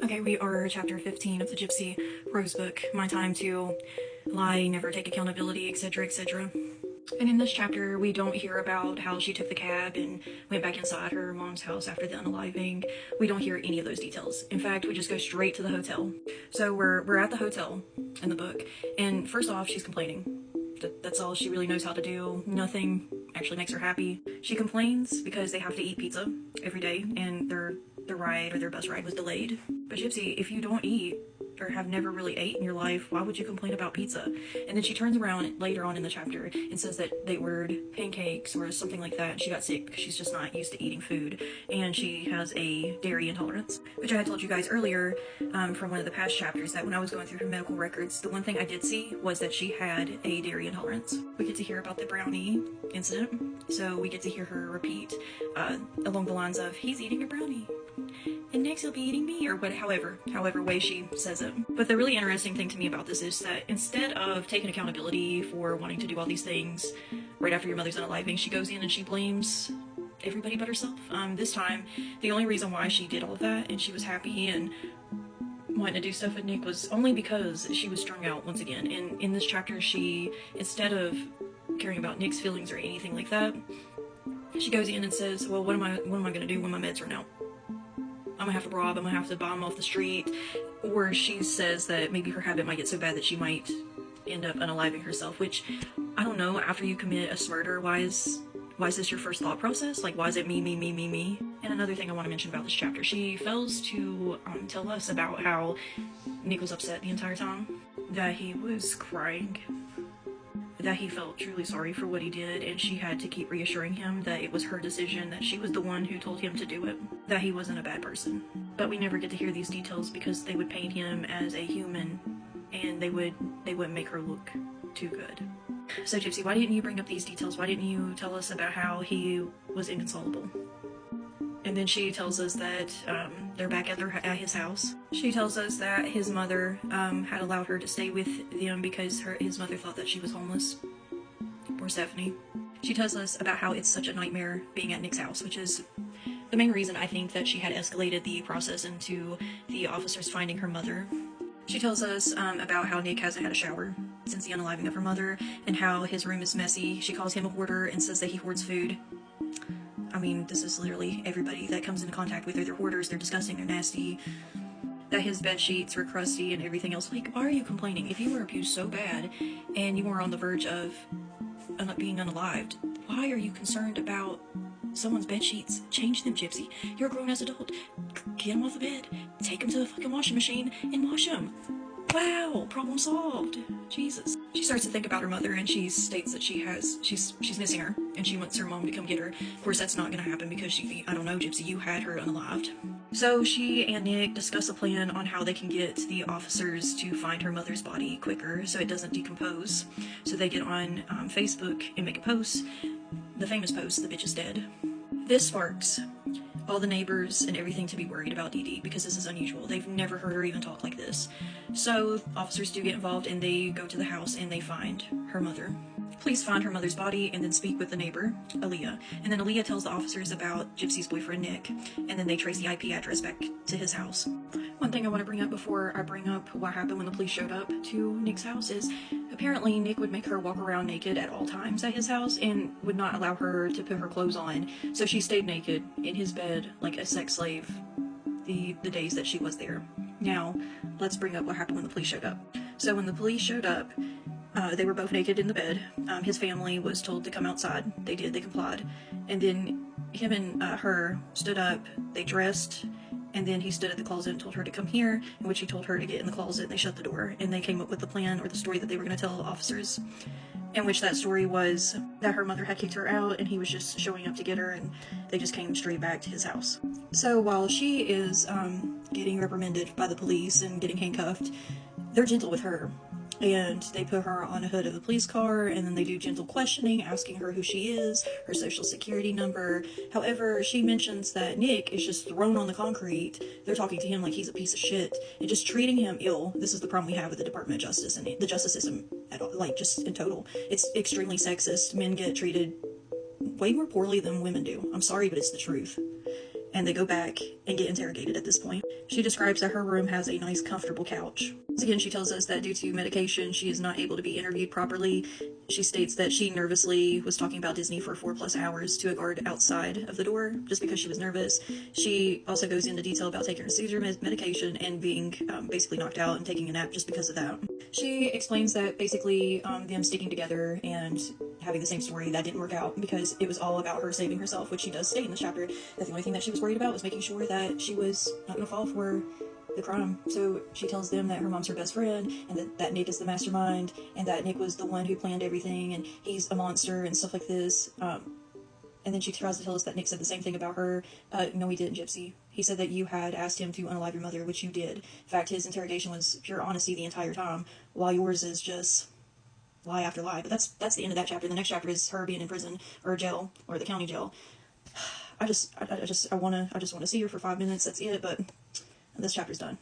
Okay, we are chapter 15 of the Gypsy Rose book. My time to lie, never take accountability, etc., etc. And in this chapter, we don't hear about how she took the cab and went back inside her mom's house after the unaliving. We don't hear any of those details. In fact, we just go straight to the hotel. So we're at the hotel in the book, and first off, she's complaining. That's all she really knows how to do. Nothing actually makes her happy. She complains because they have to eat pizza every day, and their ride or their bus ride was delayed. But Gypsy, if you don't eat or have never really ate in your life, why would you complain about pizza? And then she turns around later on in the chapter and says that they ordered pancakes or something like that, and she got sick because she's just not used to eating food, and she has a dairy intolerance, which I had told you guys earlier from one of the past chapters, that when I was going through her medical records, the one thing I did see was that she had a dairy intolerance. We get to hear about the brownie incident, so we get to hear her repeat along the lines of, he's eating a brownie, and next he'll be eating me, or however way she says it. But the really interesting thing to me about this is that instead of taking accountability for wanting to do all these things right after your mother's unaliving, she goes in and she blames everybody but herself. This time, the only reason why she did all of that and she was happy and wanting to do stuff with Nick was only because she was strung out once again. And in this chapter, she, instead of caring about Nick's feelings or anything like that, she goes in and says, well, what am I gonna do when my meds run out? I'm gonna have to rob, I'm gonna have to buy them off the street. Or she says that maybe her habit might get so bad that she might end up unaliving herself, which, I don't know, after you commit a murder, why is this your first thought process? Like, why is it me? And another thing I want to mention about this chapter, she fails to tell us about how Nick was upset the entire time, that he was crying, that he felt truly sorry for what he did, and she had to keep reassuring him that it was her decision, that she was the one who told him to do it, that he wasn't a bad person. But we never get to hear these details because they would paint him as a human, and they wouldn't make her look too good. So Gypsy, why didn't you bring up these details? Why didn't you tell us about how he was inconsolable? And then she tells us that they're back at his house. She tells us that his mother had allowed her to stay with them because his mother thought that she was homeless. Poor Stephanie. She tells us about how it's such a nightmare being at Nick's house, which is the main reason I think that she had escalated the process into the officers finding her mother. She tells us about how Nick hasn't had a shower since the unaliving of her mother, and how his room is messy. She calls him a hoarder and says that he hoards food. I mean, this is literally everybody that comes into contact with her. They're hoarders, they're disgusting, they're nasty. That his bed sheets were crusty and everything else. Like, why are you complaining? If you were abused so bad and you were on the verge of being unalived, why are you concerned about someone's bed sheets? Change them, Gypsy. You're a grown-ass adult. Get them off the bed, take them to the fucking washing machine, and wash them. Wow, problem solved. Jesus. She starts to think about her mother, and she states that she's missing her, and she wants her mom to come get her. Of course, that's not gonna happen because I don't know, Gypsy, you had her unalived. So she and Nick discuss a plan on how they can get the officers to find her mother's body quicker so it doesn't decompose. So they get on Facebook and make a post, the famous post, "The bitch is dead." This sparks all the neighbors and everything to be worried about Dee Dee because this is unusual. They've never heard her even talk like this. So officers do get involved and they go to the house and they find her mother. Police find her mother's body and then speak with the neighbor, Aaliyah. And then Aaliyah tells the officers about Gypsy's boyfriend, Nick, and then they trace the IP address back to his house. One thing I want to bring up before I bring up what happened when the police showed up to Nick's house is apparently Nick would make her walk around naked at all times at his house and would not allow her to put her clothes on. So she stayed naked in his bed like a sex slave the days that she was there. Now, let's bring up what happened when the police showed up. So when the police showed up, they were both naked in the bed. His family was told to come outside. They did, they complied. And then him and her stood up, they dressed, and then he stood at the closet and told her to come here, in which he told her to get in the closet, and they shut the door, and they came up with the plan or the story that they were going to tell officers, in which that story was that her mother had kicked her out and he was just showing up to get her, and they just came straight back to his house. So while she is getting reprimanded by the police and getting handcuffed, they're gentle with her. And they put her on a hood of the police car, and then they do gentle questioning, asking her who she is, her social security number. However, she mentions that Nick is just thrown on the concrete. They're talking to him like he's a piece of shit and just treating him ill. This is the problem we have with the Department of Justice and the justice system at all, like just in total. It's extremely sexist. Men get treated way more poorly than women do. I'm sorry, but it's the truth. and they go back and get interrogated at this point. She describes that her room has a nice comfortable couch. Once again, she tells us that due to medication, she is not able to be interviewed properly. She states that she nervously was talking about Disney for 4+ hours to a guard outside of the door just because she was nervous. She also goes into detail about taking her seizure medication and being basically knocked out and taking a nap just because of that. She explains that basically them sticking together and having the same story, that didn't work out because it was all about her saving herself, which she does state in this chapter, that the only thing that she was worried about was making sure that she was not going to fall for the crime. So she tells them that her mom's her best friend, and that Nick is the mastermind, and that Nick was the one who planned everything, and he's a monster, and stuff like this. And then she tries to tell us that Nick said the same thing about her. No, he didn't, Gypsy. He said that you had asked him to unalive your mother, which you did. In fact, his interrogation was pure honesty the entire time, while yours is just lie after lie. But that's the end of that chapter. The next chapter is her being in prison or jail or the county jail. I just want to see her for 5 minutes. That's it. But this chapter's done.